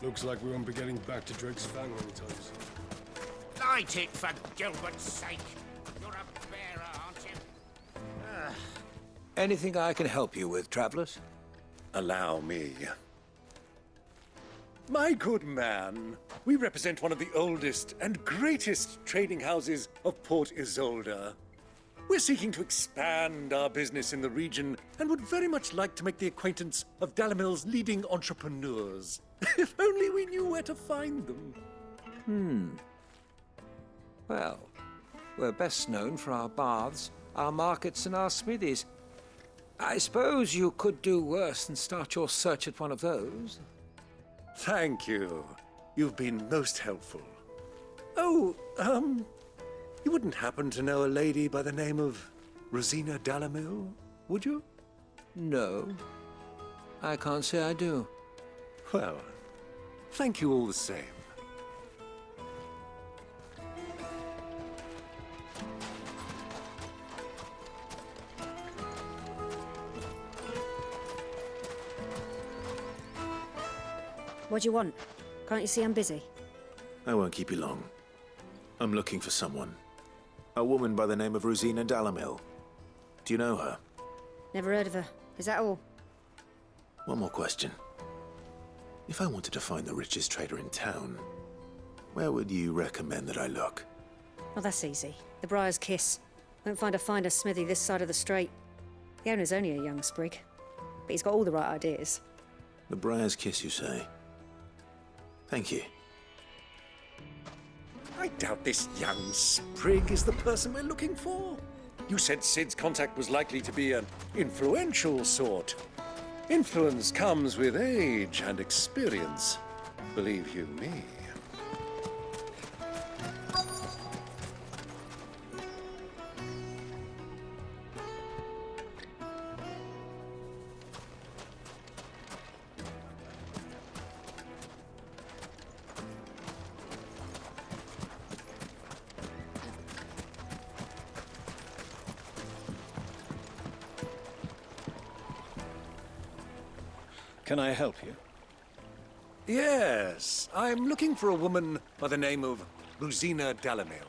Looks like we won't be getting back to Drake's Fang anytime soon. Light it, for Gilbert's sake! You're a bearer, aren't you? Anything I can help you with, travelers? Allow me. My good man, we represent one of the oldest and greatest trading houses of Port Isolde. We're seeking to expand our business in the region and would very much like to make the acquaintance of Dalamil's leading entrepreneurs. If only we knew where to find them. Well, we're best known for our baths, our markets, and our smithies. I suppose you could do worse than start your search at one of those. Thank you. You've been most helpful. Oh, you wouldn't happen to know a lady by the name of Rosina Dalamil, would you? No, I can't say I do. Well, thank you all the same. What do you want? Can't you see I'm busy? I won't keep you long. I'm looking for someone. A woman by the name of Rosina Dalamil. Do you know her? Never heard of her. Is that all? One more question. If I wanted to find the richest trader in town, where would you recommend that I look? Oh, that's easy. The Briar's Kiss. Won't find a finer smithy this side of the strait. The owner's only a young sprig, but he's got all the right ideas. The Briar's Kiss, you say? Thank you. I doubt this young sprig is the person we're looking for. You said Sid's contact was likely to be an influential sort. Influence comes with age and experience, believe you me. Can I help you? Yes, I'm looking for a woman by the name of Rosina Dalamil.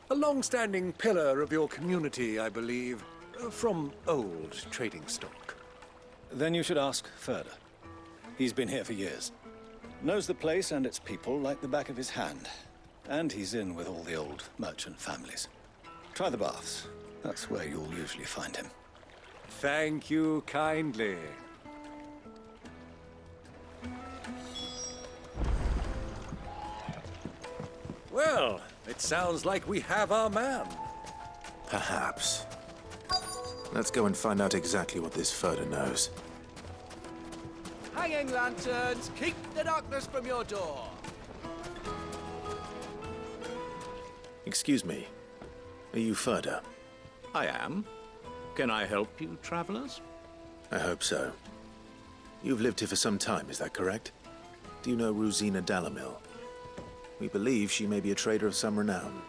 A long-standing pillar of your community, I believe, from old trading stock. Then you should ask further. He's been here for years. Knows the place and its people like the back of his hand. And he's in with all the old merchant families. Try the baths. That's where you'll usually find him. Thank you kindly. Well, it sounds like we have our man. Perhaps. Let's go and find out exactly what this Furder knows. Hanging lanterns, keep the darkness from your door. Excuse me. Are you Furder? I am. Can I help you, travelers? I hope so. You've lived here for some time, is that correct? Do you know Rosina Dalamil? We believe she may be a trader of some renown.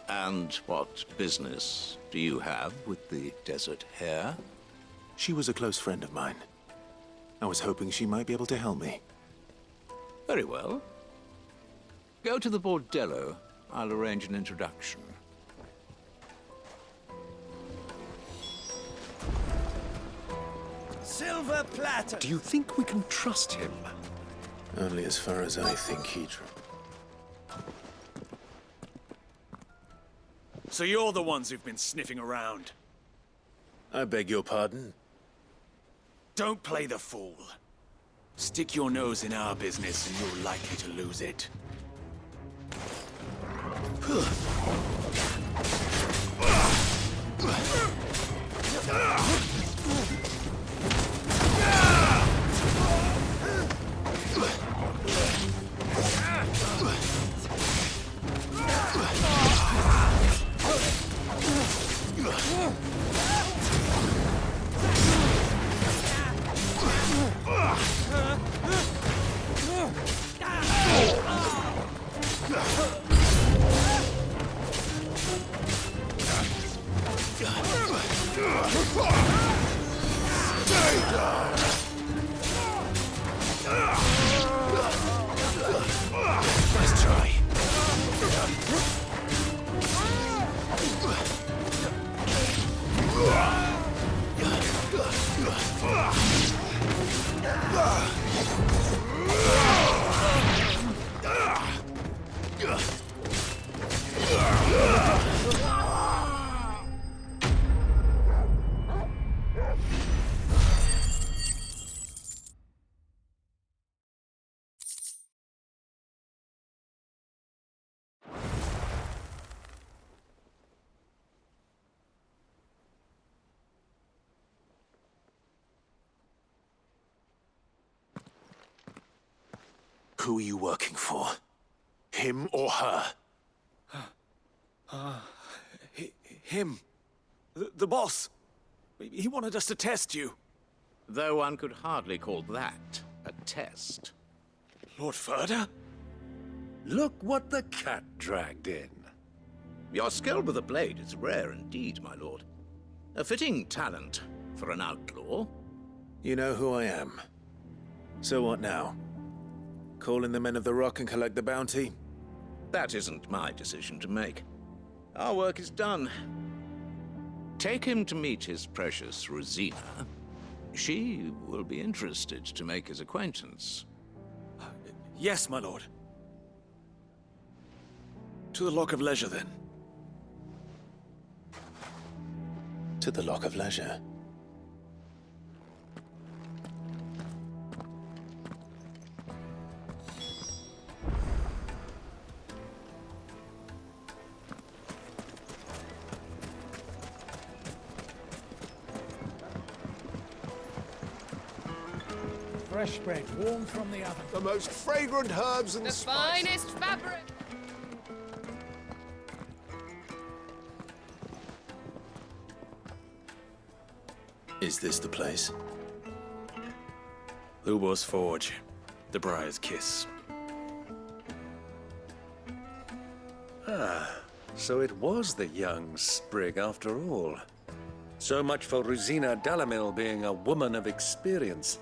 And what business do you have with the desert hare? She was a close friend of mine. I was hoping she might be able to help me. Very well. Go to the bordello. I'll arrange an introduction. Silver platter. Do you think we can trust him? Only as far as I think he... So you're the ones who've been sniffing around. I beg your pardon? Don't play the fool. Stick your nose in our business and you're likely to lose it. Ah! Who are you working for? Him or her? Him. The boss. He wanted us to test you. Though one could hardly call that a test. Lord Ferda? Look what the cat dragged in. Your skill with the blade is rare indeed, my lord. A fitting talent for an outlaw. You know who I am. So what now? Call in the Men of the Rock and collect the bounty? That isn't my decision to make. Our work is done. Take him to meet his precious Rosina. She will be interested to make his acquaintance. Yes, my lord. To the Lock of Leisure, then. To the Lock of Leisure. Fresh bread, warm from the oven. The most fragrant herbs and The spices. finest fabric. Is this the place? Lubor's Forge. The Briar's Kiss. So it was the young sprig after all. So much for Rosina Dalamil being a woman of experience.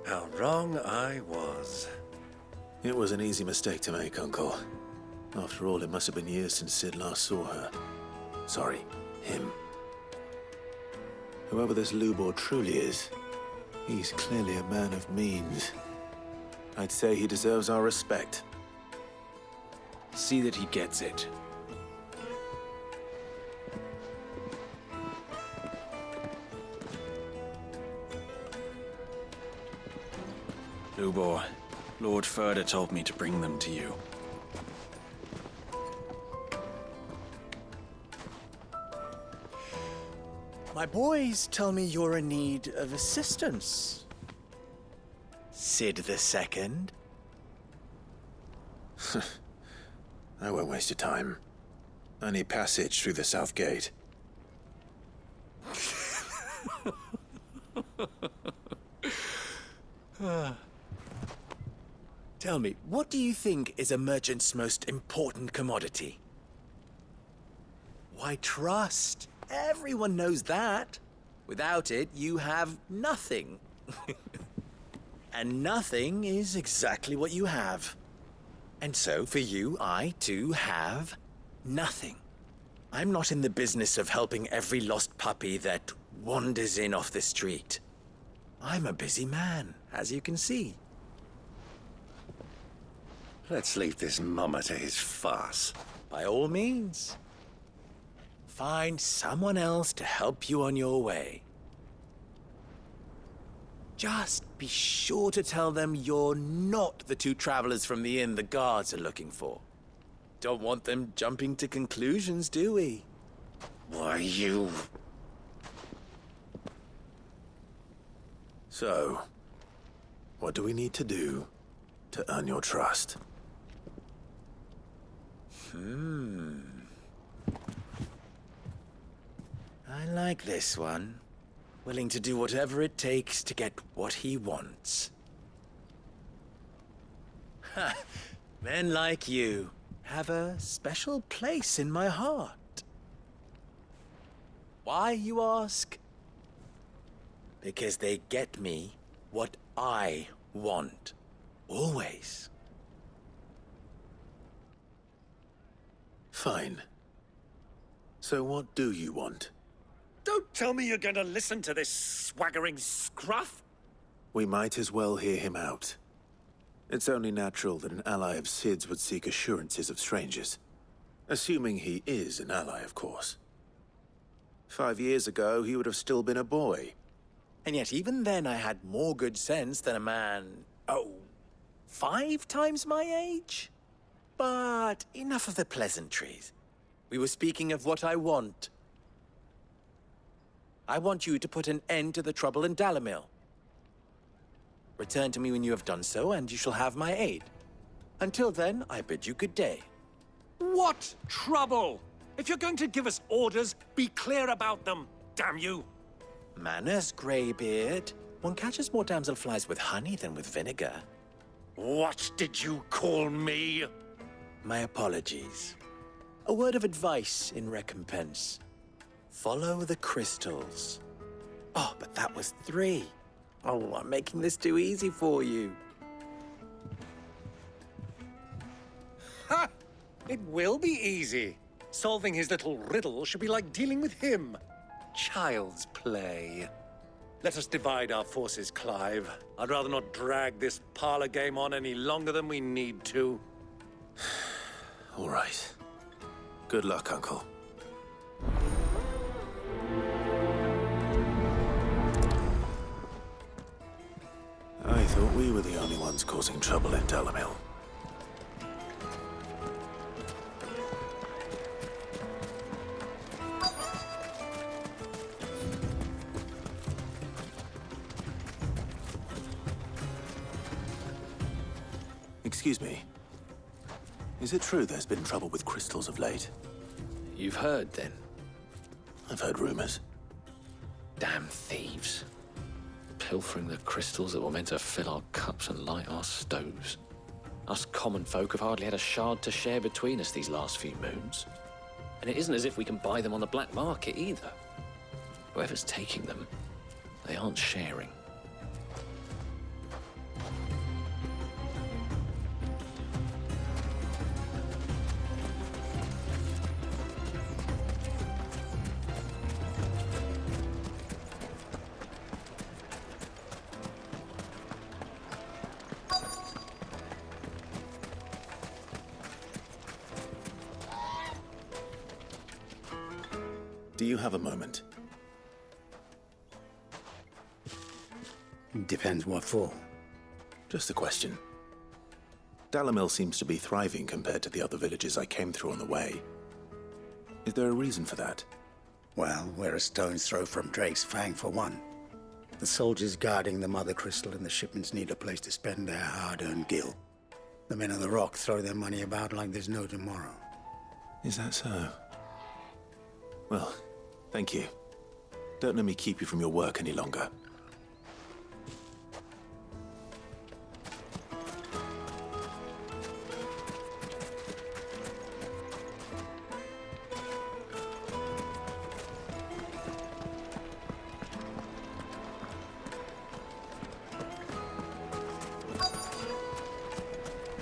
How wrong I was. It was an easy mistake to make, Uncle. After all, it must have been years since Sid last saw her. Sorry, him. Whoever this Lubor truly is, he's clearly a man of means. I'd say he deserves our respect. See that he gets it. Lubor, Lord Ferda told me to bring them to you. My boys tell me you're in need of assistance. Sid the Second. I won't waste your time. I need passage through the south gate. Tell me, what do you think is a merchant's most important commodity? Why, trust. Everyone knows that. Without it, you have nothing. And nothing is exactly what you have. And so, for you, I, too, have nothing. I'm not in the business of helping every lost puppy that wanders in off the street. I'm a busy man, as you can see. Let's leave this mummer to his farce. By all means. Find someone else to help you on your way. Just be sure to tell them you're not the two travelers from the inn the guards are looking for. Don't want them jumping to conclusions, do we? Why, you... So, what do we need to do to earn your trust? I like this one. Willing to do whatever it takes to get what he wants. Ha! Men like you have a special place in my heart. Why, you ask? Because they get me what I want. Always. Fine. So what do you want? Don't tell me you're going to listen to this swaggering scruff! We might as well hear him out. It's only natural that an ally of Sid's would seek assurances of strangers. Assuming he is an ally, of course. 5 years ago, he would have still been a boy. And yet even then I had more good sense than a man, 5 times my age? But enough of the pleasantries. We were speaking of what I want. I want you to put an end to the trouble in Dalamil. Return to me when you have done so, and you shall have my aid. Until then, I bid you good day. What trouble? If you're going to give us orders, be clear about them, damn you! Manners, Greybeard. One catches more damselflies with honey than with vinegar. What did you call me? My apologies. A word of advice in recompense. Follow the crystals. Oh, but that was 3. Oh, I'm making this too easy for you. Ha! It will be easy. Solving his little riddle should be like dealing with him. Child's play. Let us divide our forces, Clive. I'd rather not drag this parlor game on any longer than we need to. All right. Good luck, Uncle. I thought we were the only ones causing trouble in Dalamil. Excuse me. Is it true there's been trouble with crystals of late? You've heard, then? I've heard rumors. Damn thieves. Pilfering the crystals that were meant to fill our cups and light our stoves. Us common folk have hardly had a shard to share between us these last few moons. And it isn't as if we can buy them on the black market, either. Whoever's taking them, they aren't sharing. Do you have a moment? Depends what for. Just a question. Dalamil seems to be thriving compared to the other villages I came through on the way. Is there a reason for that? Well, we're a stone's throw from Drake's Fang, for one. The soldiers guarding the Mother Crystal and the shipments need a place to spend their hard-earned gil. The men of the Rock throw their money about like there's no tomorrow. Is that so? Well, thank you. Don't let me keep you from your work any longer.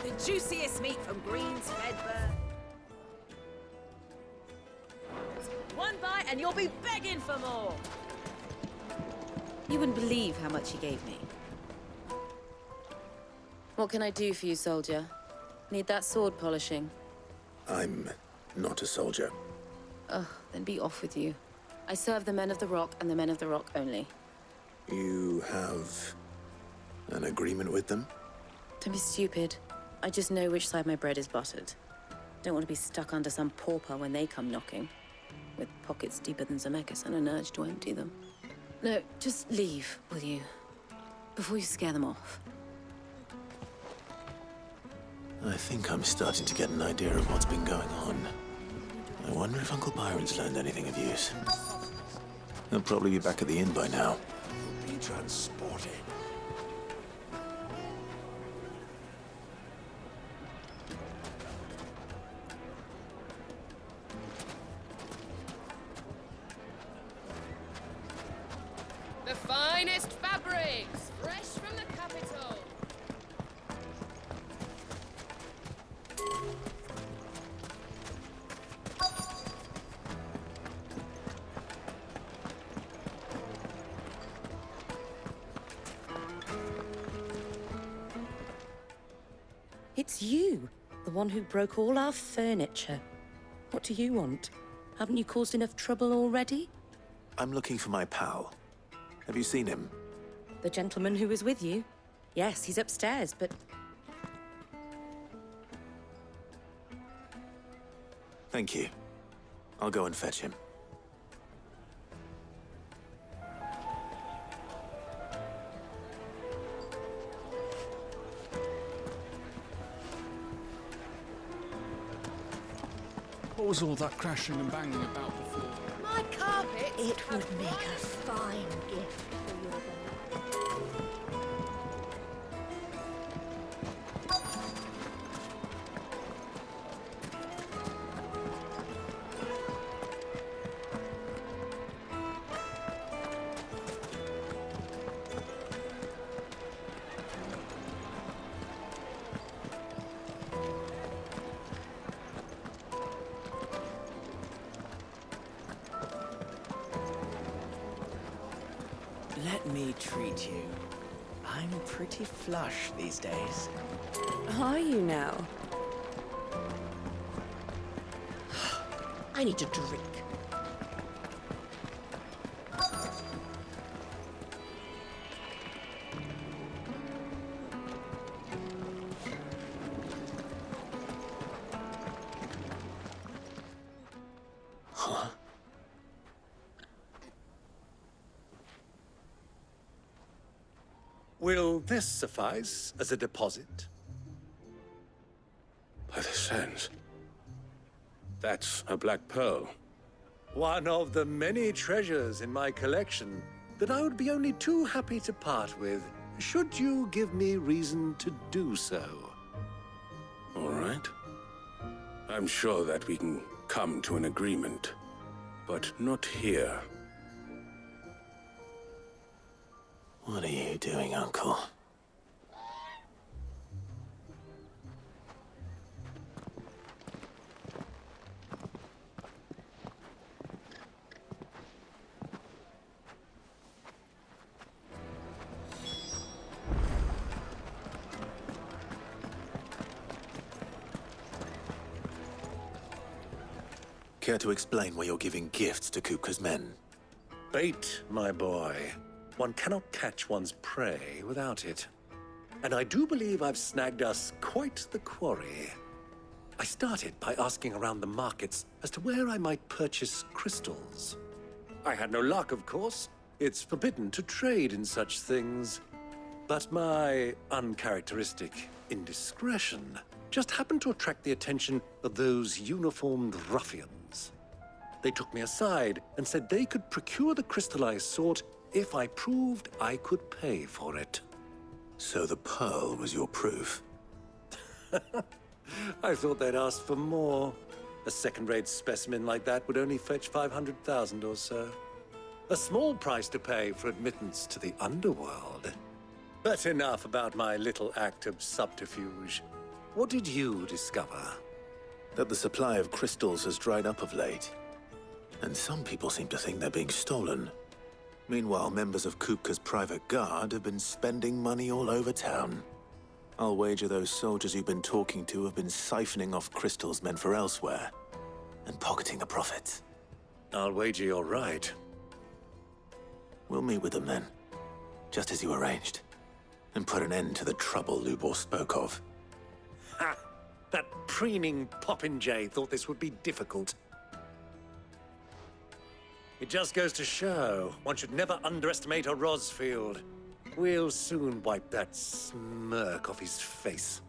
The juiciest meat from Green's Fedburn. One bite and you'll be begging for more. You wouldn't believe how much he gave me. What can I do for you, soldier? Need that sword polishing? I'm not a soldier. Ugh, then be off with you. I serve the men of the Rock and the men of the Rock only. You have an agreement with them? Don't be stupid. I just know which side my bread is buttered. Don't want to be stuck under some pauper when they come knocking. With pockets deeper than Zemeckis and an urge to empty them. No, just leave, will you? Before you scare them off. I think I'm starting to get an idea of what's been going on. I wonder if Uncle Byron's learned anything of use. He'll probably be back at the inn by now. Be transported. The finest fabrics, fresh from the capital. It's you, the one who broke all our furniture. What do you want? Haven't you caused enough trouble already? I'm looking for my pal. Have you seen him? The gentleman who was with you? Yes, he's upstairs, but... Thank you. I'll go and fetch him. What was all that crashing and banging about before? My carpet. It would make a fine gift for your beloved. Let me treat you. I'm pretty flush these days. Are you now? I need a drink. Huh? Will this suffice as a deposit? By the sands. That's a black pearl. One of the many treasures in my collection that I would be only too happy to part with, should you give me reason to do so. All right. I'm sure that we can come to an agreement, but not here. What are you doing, Uncle? Care to explain why you're giving gifts to Kupka's men? Bait, my boy. One cannot catch one's prey without it. And I do believe I've snagged us quite the quarry. I started by asking around the markets as to where I might purchase crystals. I had no luck, of course. It's forbidden to trade in such things. But my uncharacteristic indiscretion just happened to attract the attention of those uniformed ruffians. They took me aside and said they could procure the crystal I sought if I proved I could pay for it. So the pearl was your proof? I thought they'd ask for more. A second-rate specimen like that would only fetch 500,000 or so. A small price to pay for admittance to the underworld. But enough about my little act of subterfuge. What did you discover? That the supply of crystals has dried up of late. And some people seem to think they're being stolen. Meanwhile, members of Kupka's private guard have been spending money all over town. I'll wager those soldiers you've been talking to have been siphoning off crystals meant for elsewhere, and pocketing the profits. I'll wager you're right. We'll meet with them then, just as you arranged, and put an end to the trouble Lubor spoke of. Ha! That preening popinjay thought this would be difficult. It just goes to show, one should never underestimate a Rosfield. We'll soon wipe that smirk off his face.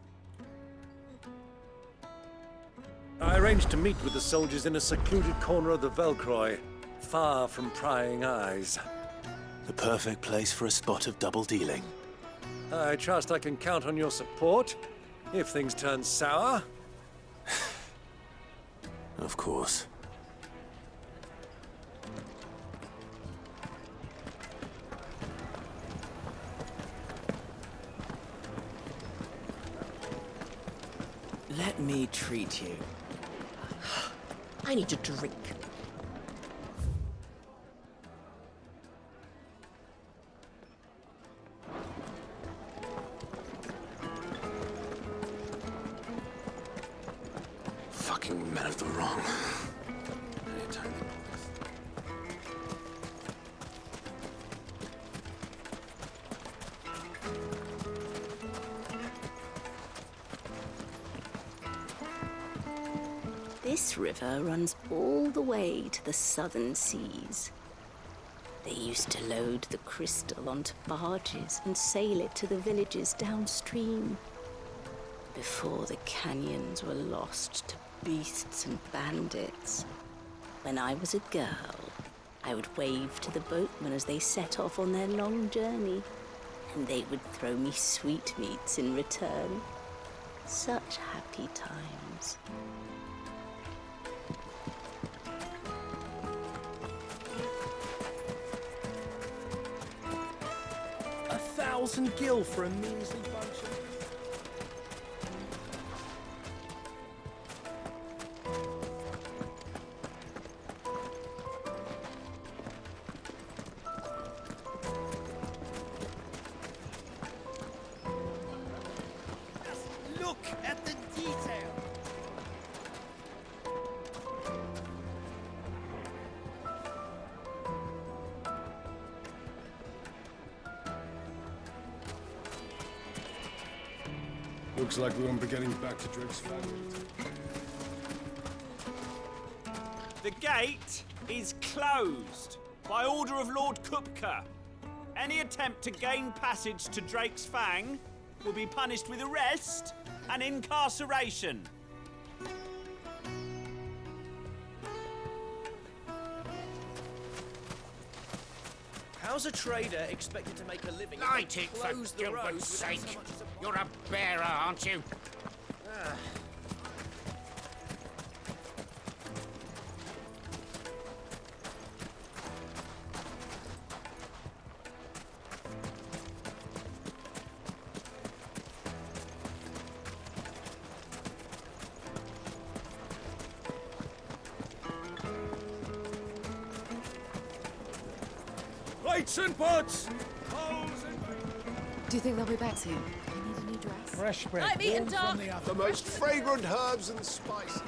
I arranged to meet with the soldiers in a secluded corner of the Velcroy, far from prying eyes. The perfect place for a spot of double dealing. I trust I can count on your support, if things turn sour. Of course. Let me treat you. I need a drink. Fucking men of the wrong. Anytime they This river runs all the way to the southern seas. They used to load the crystal onto barges and sail it to the villages downstream, before the canyons were lost to beasts and bandits. When I was a girl, I would wave to the boatmen as they set off on their long journey, and they would throw me sweetmeats in return. Such happy times. $1,000 for a measly bunch of... Look at the detail. Looks like we won't be getting back to Drake's family. The gate is closed by order of Lord Kupka. Any attempt to gain passage to Drake's Fang will be punished with arrest and incarceration. How's a trader expected to make a living if Light they it, for close the road Gilbert's without sake. so much as a... You're a bearer, aren't you? Ah. Lights and pots! Do you think they'll be back soon? I need a new dress. Fresh bread, I'm eating warm duck. from the oven. The most fragrant herbs and spices.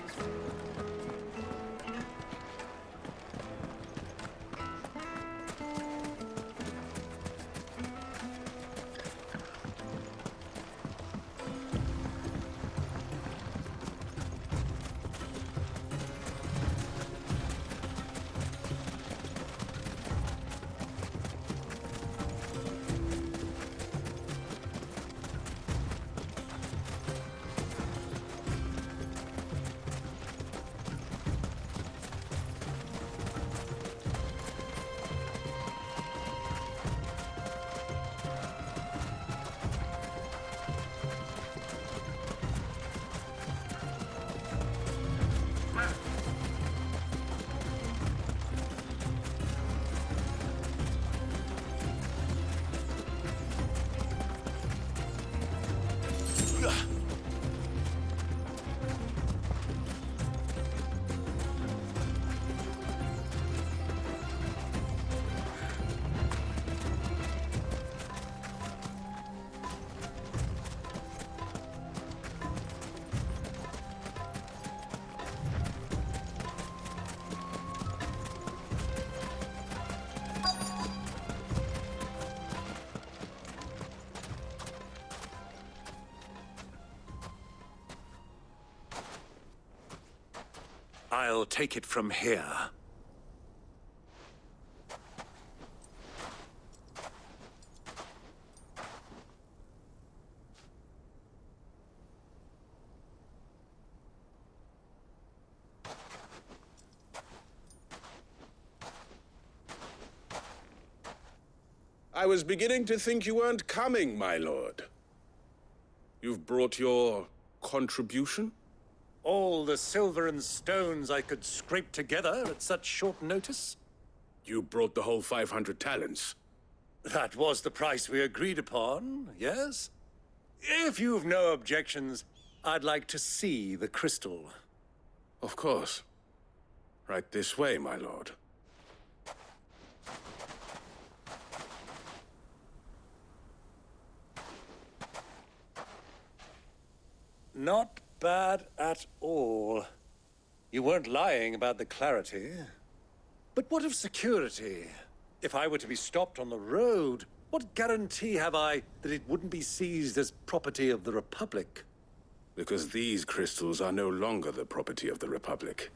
I'll take it from here. I was beginning to think you weren't coming, my lord. You've brought your contribution? All the silver and stones I could scrape together at such short notice? You brought the whole 500 talents. That was the price we agreed upon, yes? If you've no objections, I'd like to see the crystal. Of course. Right this way, my lord. Not bad at all. You weren't lying about the clarity. But what of security? If I were to be stopped on the road, what guarantee have I that it wouldn't be seized as property of the Republic? Because these crystals are no longer the property of the Republic.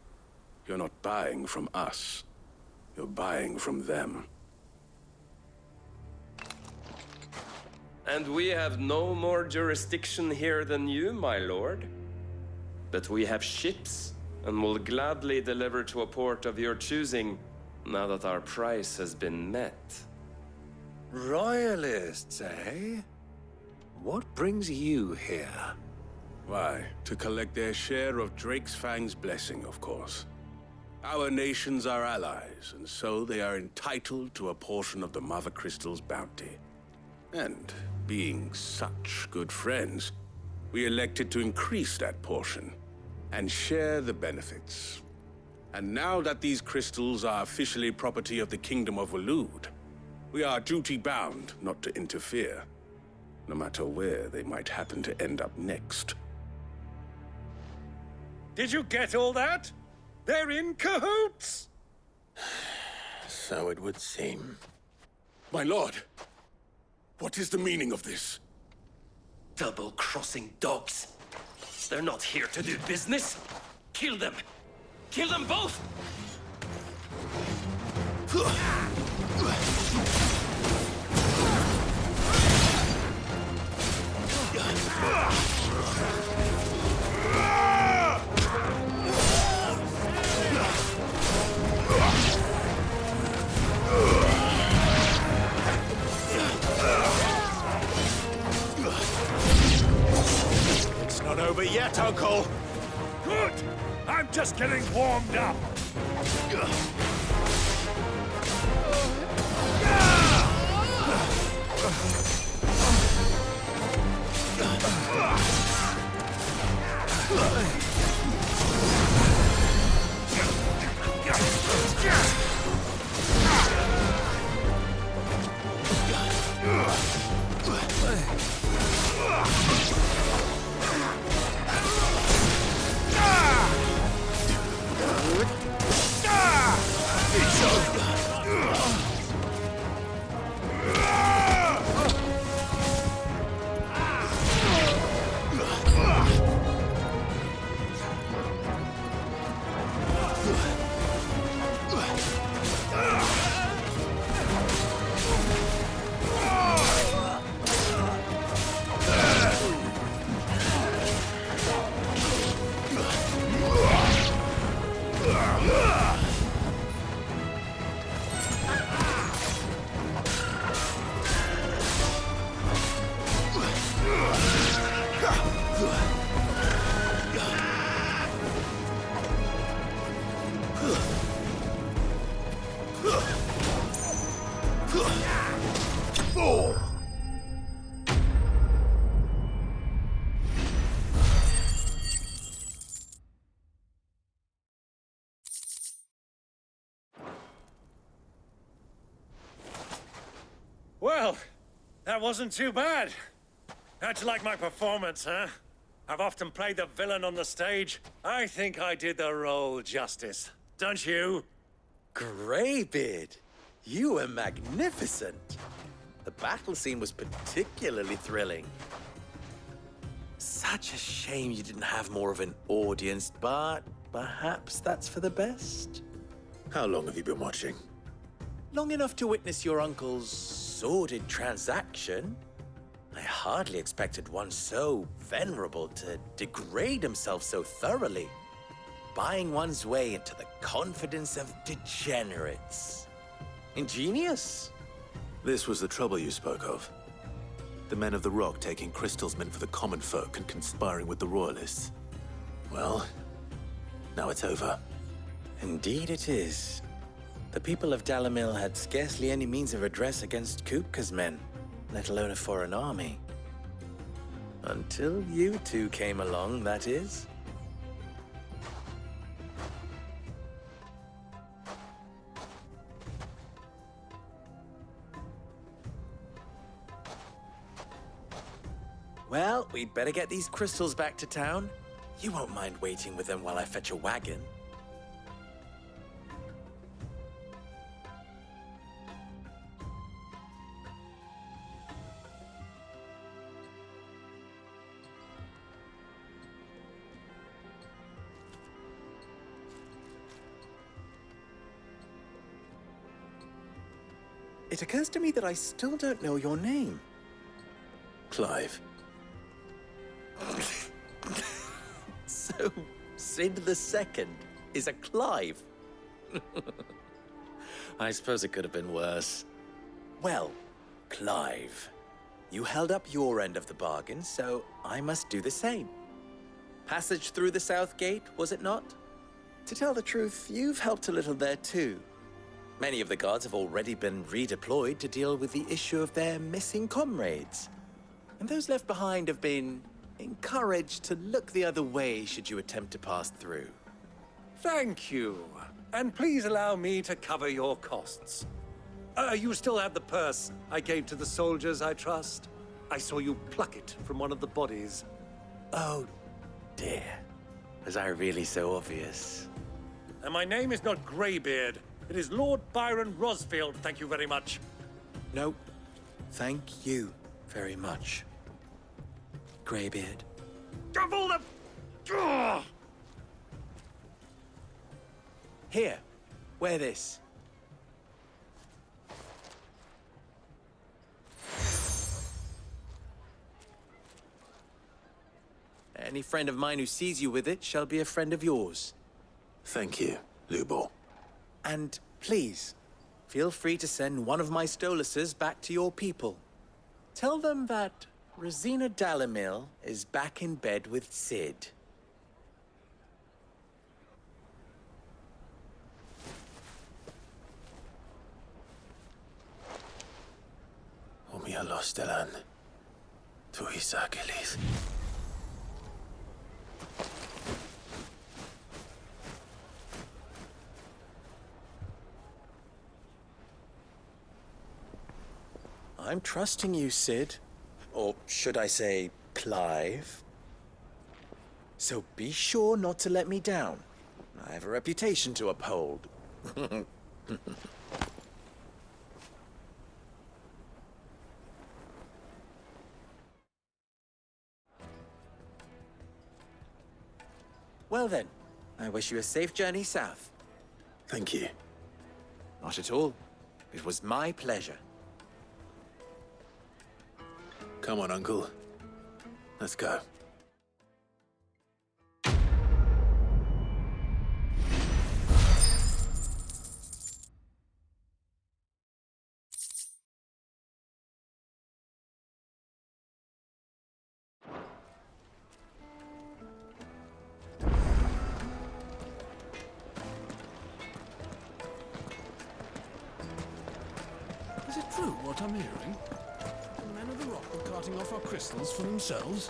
You're not buying from us. You're buying from them. And we have no more jurisdiction here than you, my lord. But we have ships, and will gladly deliver to a port of your choosing, now that our price has been met. Royalists, eh? What brings you here? Why, to collect their share of Drake's Fang's blessing, of course. Our nations are allies, and so they are entitled to a portion of the Mother Crystal's bounty. And being such good friends, we elected to increase that portion and share the benefits. And now that these crystals are officially property of the Kingdom of Waloed, we are duty-bound not to interfere, no matter where they might happen to end up next. Did you get all that? They're in cahoots! So it would seem. My lord, what is the meaning of this? Double-crossing dogs. They're not here to do business. Kill them! Kill them both! It's not over yet, Uncle! Good! I'm just getting warmed up! Well, that wasn't too bad. How'd you like my performance, huh? I've often played the villain on the stage. I think I did the role justice. Don't you? Greybeard, you were magnificent. The battle scene was particularly thrilling. Such a shame you didn't have more of an audience, but perhaps that's for the best. How long have you been watching? Long enough to witness your uncle's sordid transaction. I hardly expected one so venerable to degrade himself so thoroughly, buying one's way into the confidence of degenerates. Ingenious. This was the trouble you spoke of. The men of the Rock taking crystals meant for the common folk and conspiring with the Royalists. Well, now it's over. Indeed it is. The people of Dalamil had scarcely any means of redress against Kupka's men, let alone a foreign army. Until you two came along, that is. Well, we'd better get these crystals back to town. You won't mind waiting with them while I fetch a wagon. It occurs to me that I still don't know your name. Clive. So Sid the Second is a Clive. I suppose it could have been worse. Well, Clive, you held up your end of the bargain, so I must do the same. Passage through the South Gate, was it not? To tell the truth, you've helped a little there too. Many of the guards have already been redeployed to deal with the issue of their missing comrades. And those left behind have been encouraged to look the other way should you attempt to pass through. Thank you. And please allow me to cover your costs. You still have the purse I gave to the soldiers, I trust? I saw you pluck it from one of the bodies. Oh, dear. Was I really so obvious? And my name is not Greybeard. It is Lord Byron Rosfield, thank you very much. No, thank you very much, Greybeard. Double the... Ugh! Here, wear this. Any friend of mine who sees you with it shall be a friend of yours. Thank you, Lubor. And please, feel free to send one of my Stoluses back to your people. Tell them that Rosina Dalamil is back in bed with Sid. Omia Lostelan. Tu Isakelis. I'm trusting you, Sid. Or should I say, Clive? So be sure not to let me down. I have a reputation to uphold. Well then, I wish you a safe journey south. Thank you. Not at all. It was my pleasure. Come on, Uncle. Let's go. Is it true what I'm hearing? The men of the rock are carting off our crystals for themselves?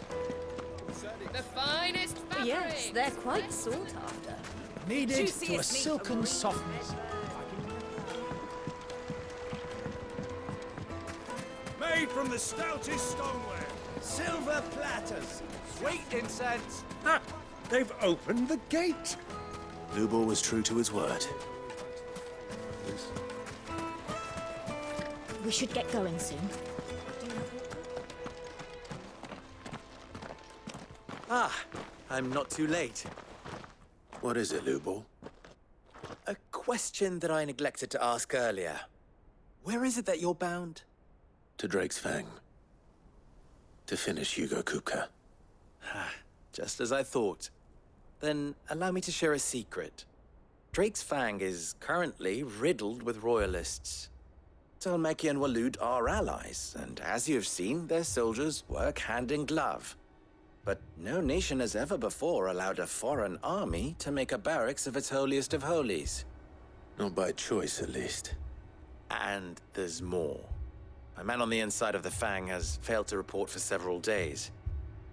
The finest fabric. Yes, they're quite sought after. Kneaded to a Juiciest meat silken softness. Made from the stoutest stoneware. Silver platters. Sweet incense. Ah, they've opened the gate. Lubor was true to his word. We should get going soon. Ah, I'm not too late. What is it, Lubor? A question that I neglected to ask earlier. Where is it that you're bound? To Drake's Fang. To finish Hugo Kupka. Just as I thought. Then allow me to share a secret. Drake's Fang is currently riddled with royalists. Talmeki and Walud are allies, and as you have seen, their soldiers work hand in glove. But no nation has ever before allowed a foreign army to make a barracks of its holiest of holies. Not by choice, at least. And there's more. A man on the inside of the Fang has failed to report for several days.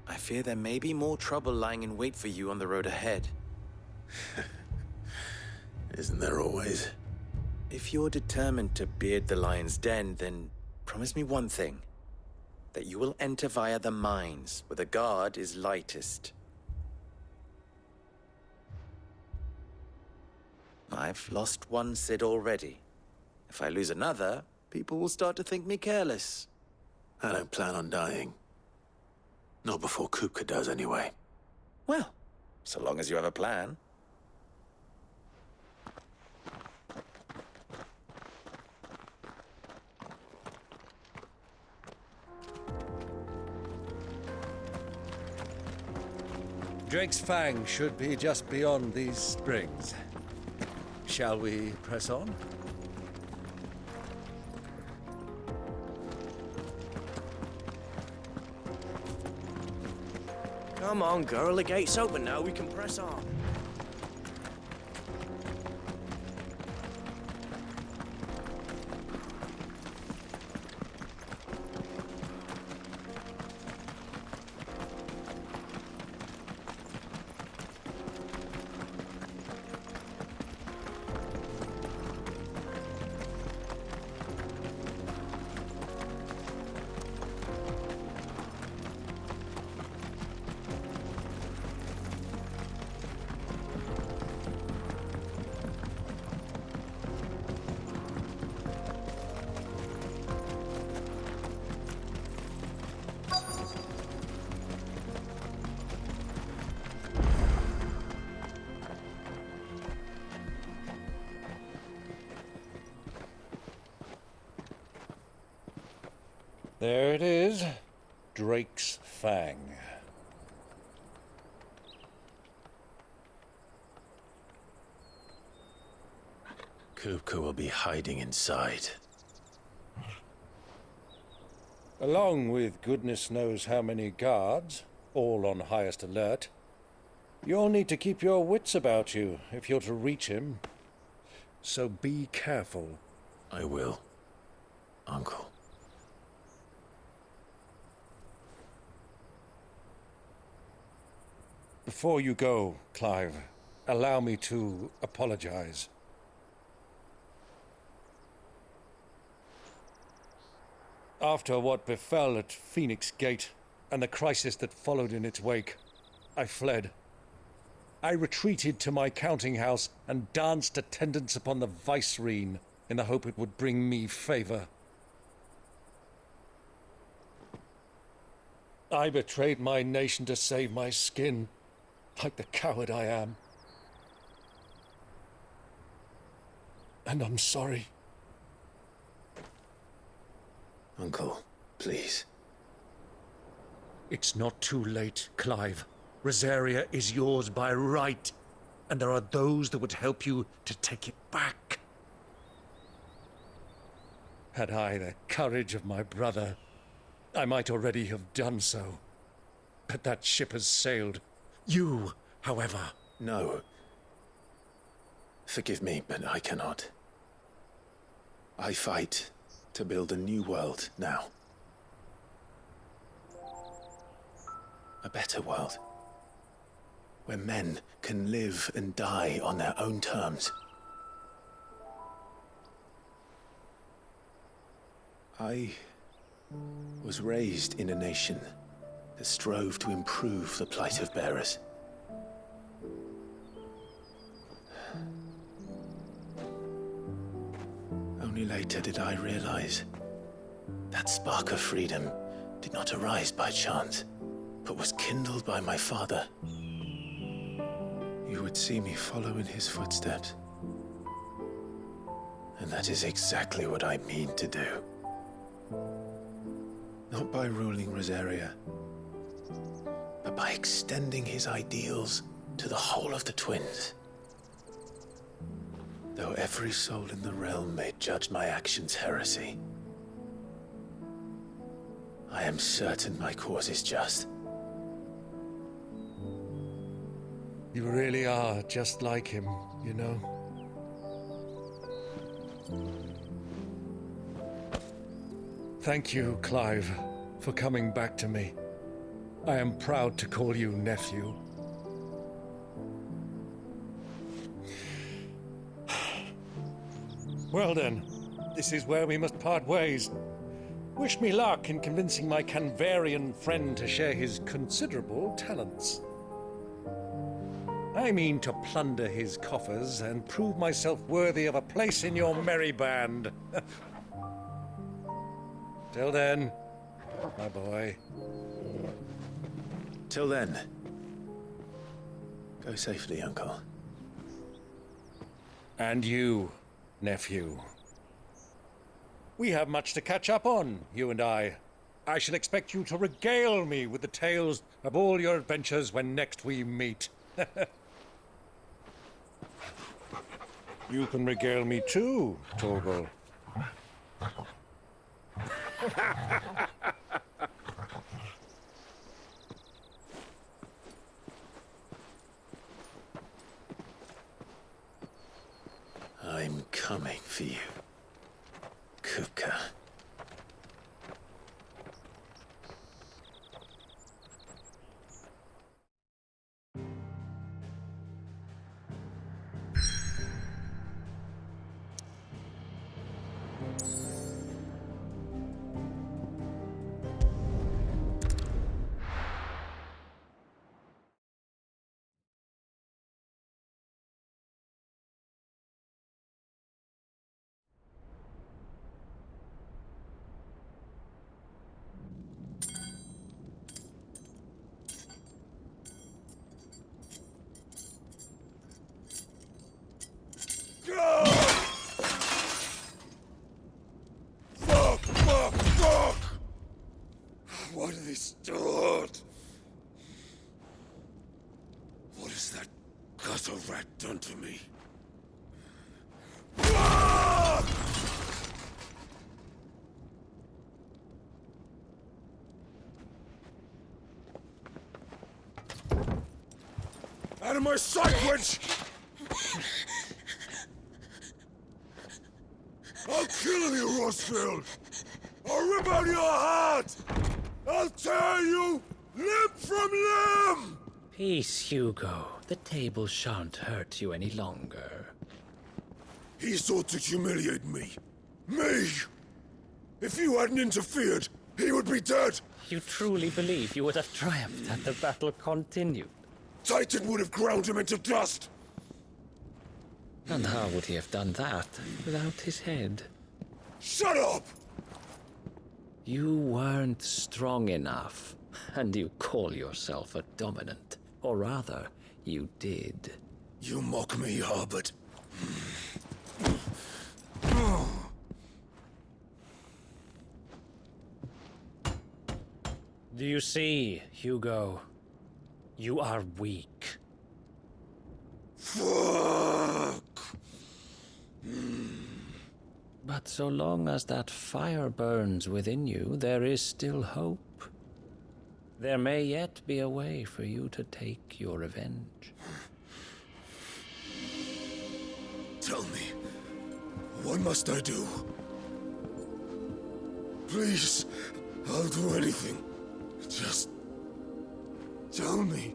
I fear there may be more trouble lying in wait for you on the road ahead. Isn't there always? If you're determined to beard the lion's den, then promise me one thing. That you will enter via the mines, where the guard is lightest. I've lost one Sid already. If I lose another, people will start to think me careless. I don't plan on dying. Not before Kupka does, anyway. Well, so long as you have a plan. Drake's Fang should be just beyond these springs. Shall we press on? Come on, girl. The gate's open now. We can press on. There it is. Drake's Fang. Kupka will be hiding inside. Along with goodness knows how many guards, all on highest alert. You'll need to keep your wits about you if you're to reach him. So be careful. I will, Uncle. Before you go, Clive, allow me to apologize. After what befell at Phoenix Gate and the crisis that followed in its wake, I fled. I retreated to my counting house and danced attendance upon the vicereine in the hope it would bring me favor. I betrayed my nation to save my skin, like the coward I am. And I'm sorry. Uncle, please. It's not too late, Clive. Rosaria is yours by right, and there are those that would help you to take it back. Had I the courage of my brother, I might already have done so. But that ship has sailed. You, however... No. Forgive me, but I cannot. I fight to build a new world now. A better world. Where men can live and die on their own terms. I was raised in a nation that strove to improve the plight of bearers. Only later did I realize that spark of freedom did not arise by chance, but was kindled by my father. You would see me follow in his footsteps. And that is exactly what I mean to do. Not by ruling Rosaria, but by extending his ideals to the whole of the twins. Though every soul in the realm may judge my actions heresy, I am certain my cause is just. You really are just like him, you know? Thank you, Clive, for coming back to me. I am proud to call you nephew. Well then, this is where we must part ways. Wish me luck in convincing my Canvarian friend to share his considerable talents. I mean to plunder his coffers and prove myself worthy of a place in your merry band. Till then, my boy. Till then, go safely, Uncle. And you, nephew. We have much to catch up on, you and I. I shall expect you to regale me with the tales of all your adventures when next we meet. You can regale me too, Torgal. I'm coming for you, Kupka. Fuck! Why do they start? What has that gutter rat done to me? Out of my sight, witch! I'll kill you, Rosfield! I'll rip out your heart! I'll tear you limb from limb! Peace, Hugo. The table shan't hurt you any longer. He sought to humiliate me. Me! If you hadn't interfered, he would be dead! You truly believe you would have triumphed had the battle continued? Titan would have ground him into dust! And how would he have done that without his head? Shut up! You weren't strong enough, and you call yourself a dominant. Or rather, you did. You mock me, Harbert. Do you see, Hugo? You are weak. Fuck! But so long as that fire burns within you, there is still hope. There may yet be a way for you to take your revenge. Tell me, what must I do? Please, I'll do anything. Just tell me.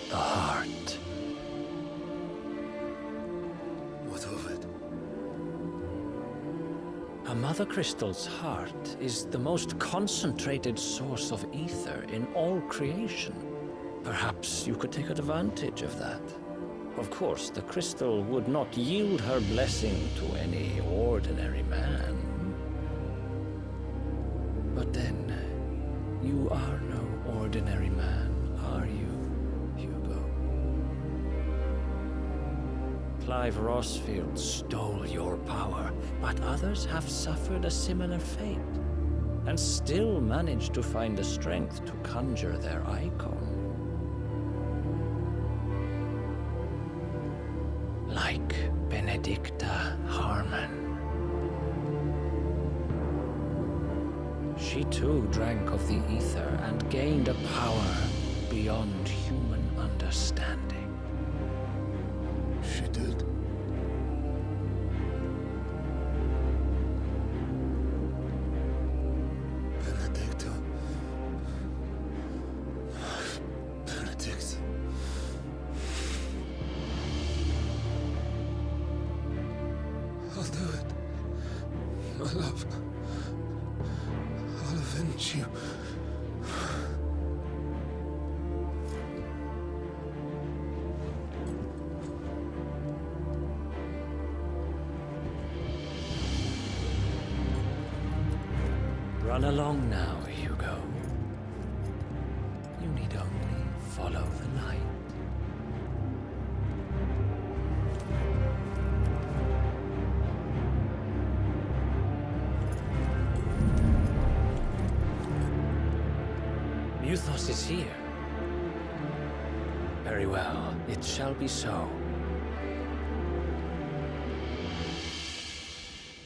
The heart. What of it? A Mother Crystal's heart is the most concentrated source of ether in all creation. Perhaps you could take advantage of that. Of course, the crystal would not yield her blessing to any ordinary man. But then, you are no ordinary man, are you, Hugo? Clive Rosfield stole your power, but others have suffered a similar fate, and still managed to find the strength to conjure their icon. Like Benedicta Harmon. She too drank of the ether and gained a power beyond human understanding. She did. Benedicta. Benedict. I'll do it. My love. I'll avenge you. Run along now, Hugo. You need only follow the light. Euthos is here. Very well, it shall be so.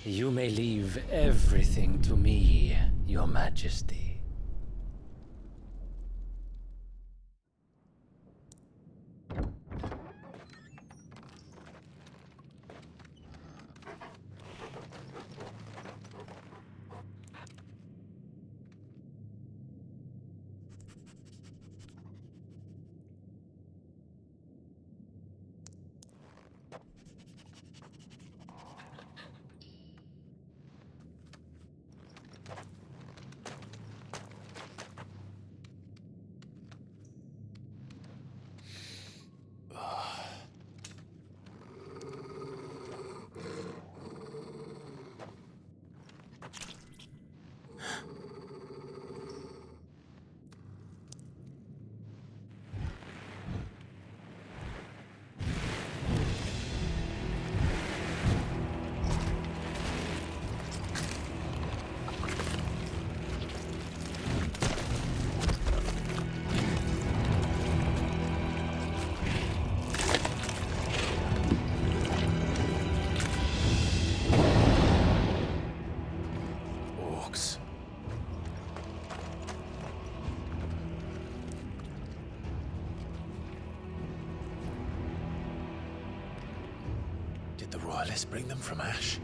You may leave everything to me, Your Majesty. Did the royalists bring them from Ash?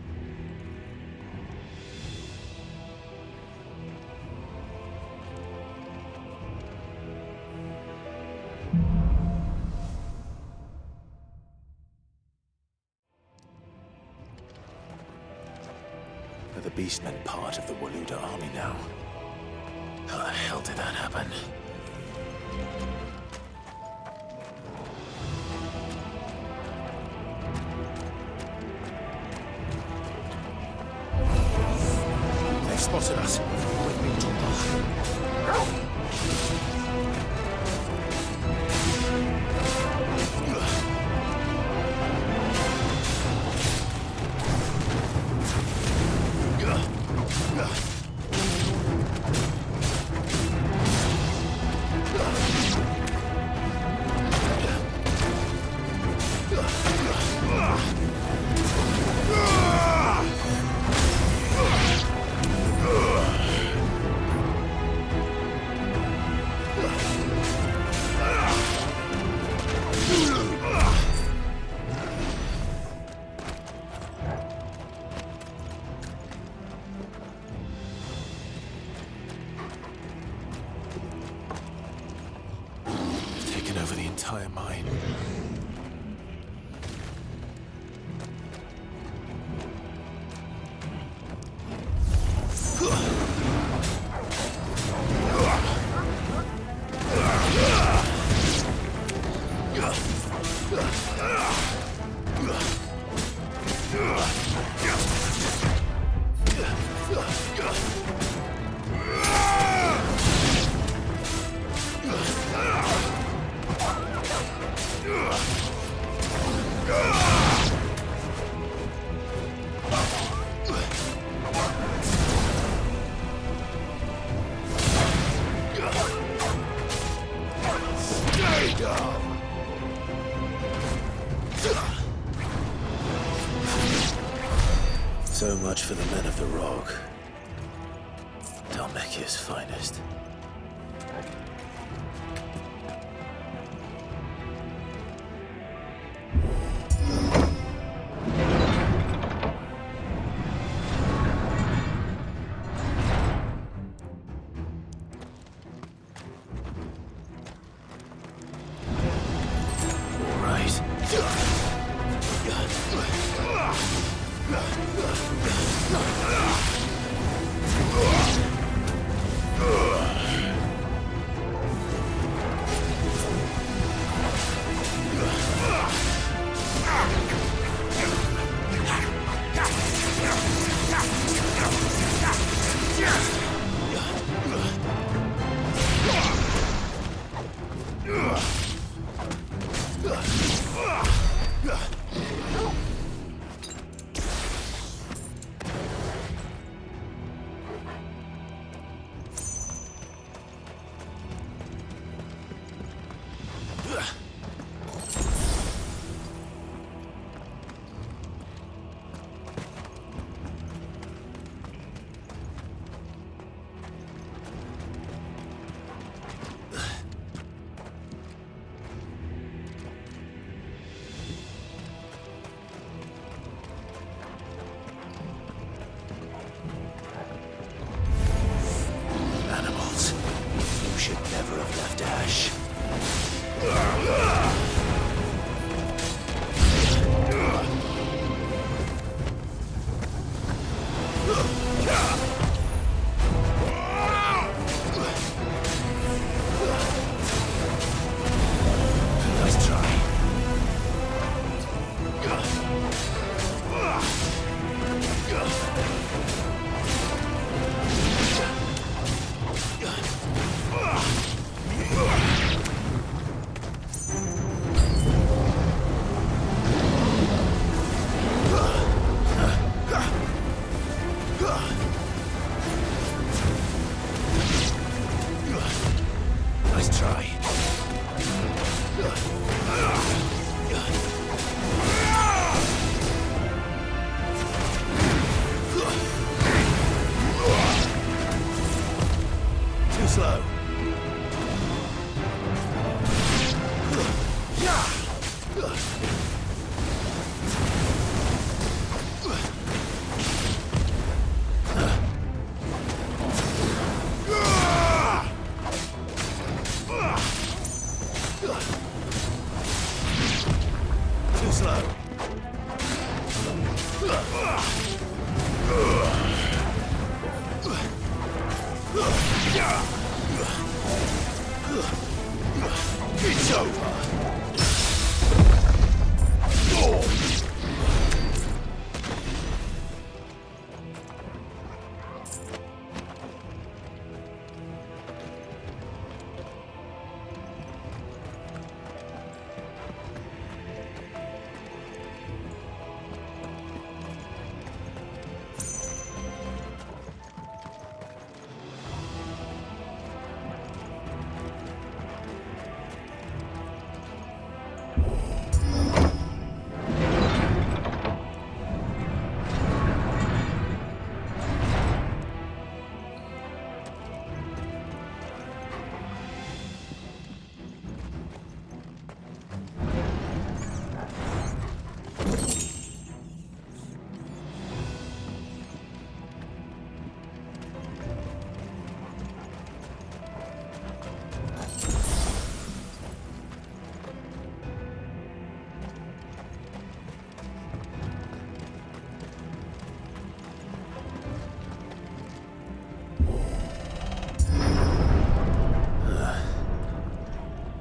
Are the Beastmen part of the Waluda army now? How the hell did that happen? They've spotted us. We've been told off. Over the entire mine. So much for the men of the Rock. Dhalmekia's finest. All right. Nice try. Nice try. Too slow. Too slow. It's over.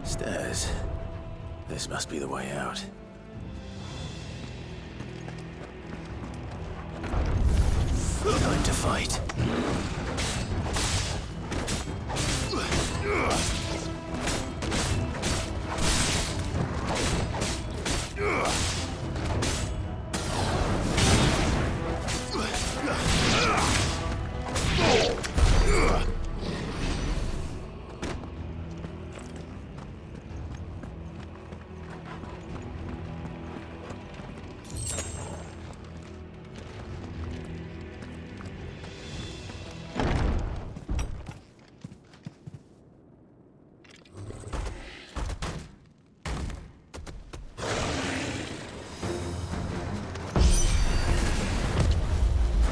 Stairs. This must be the way out. Time to fight.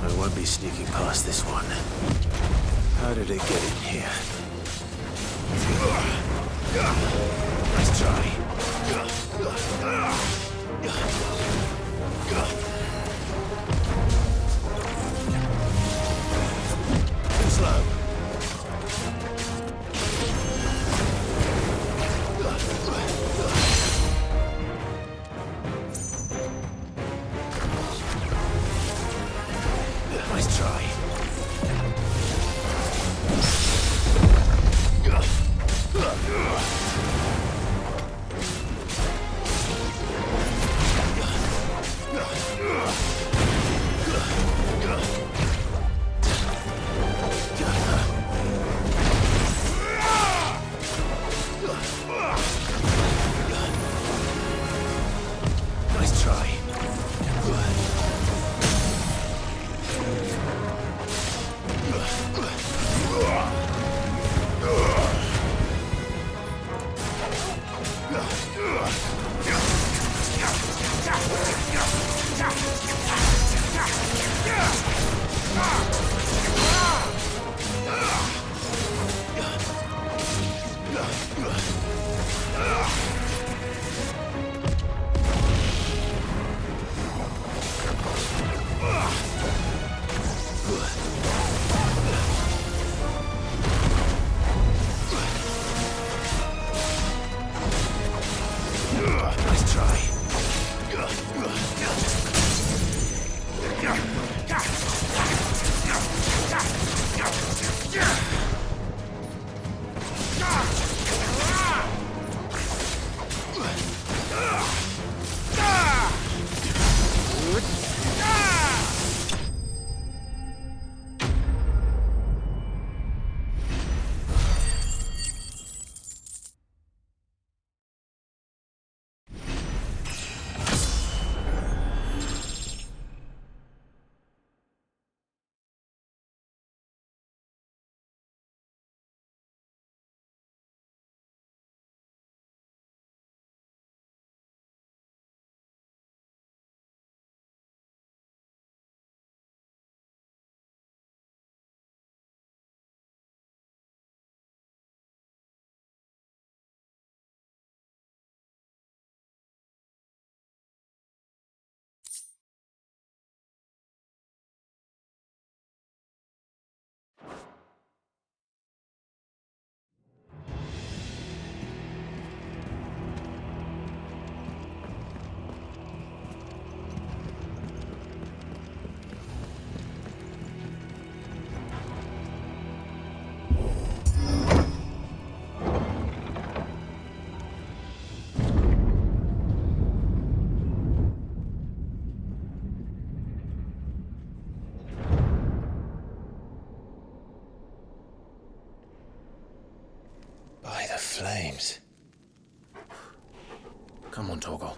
I won't be sneaking past this one. How did it get in here? Nice try. Too slow. Nice try. flames. Come on, Torgal.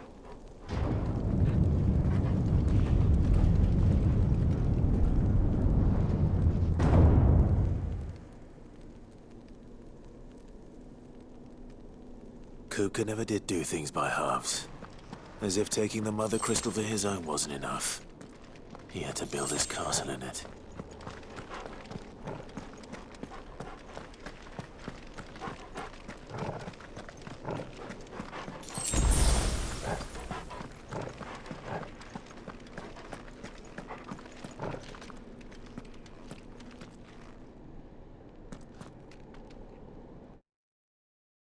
Kupka never did do things by halves. As if taking the Mother Crystal for his own wasn't enough. He had to build his castle in it.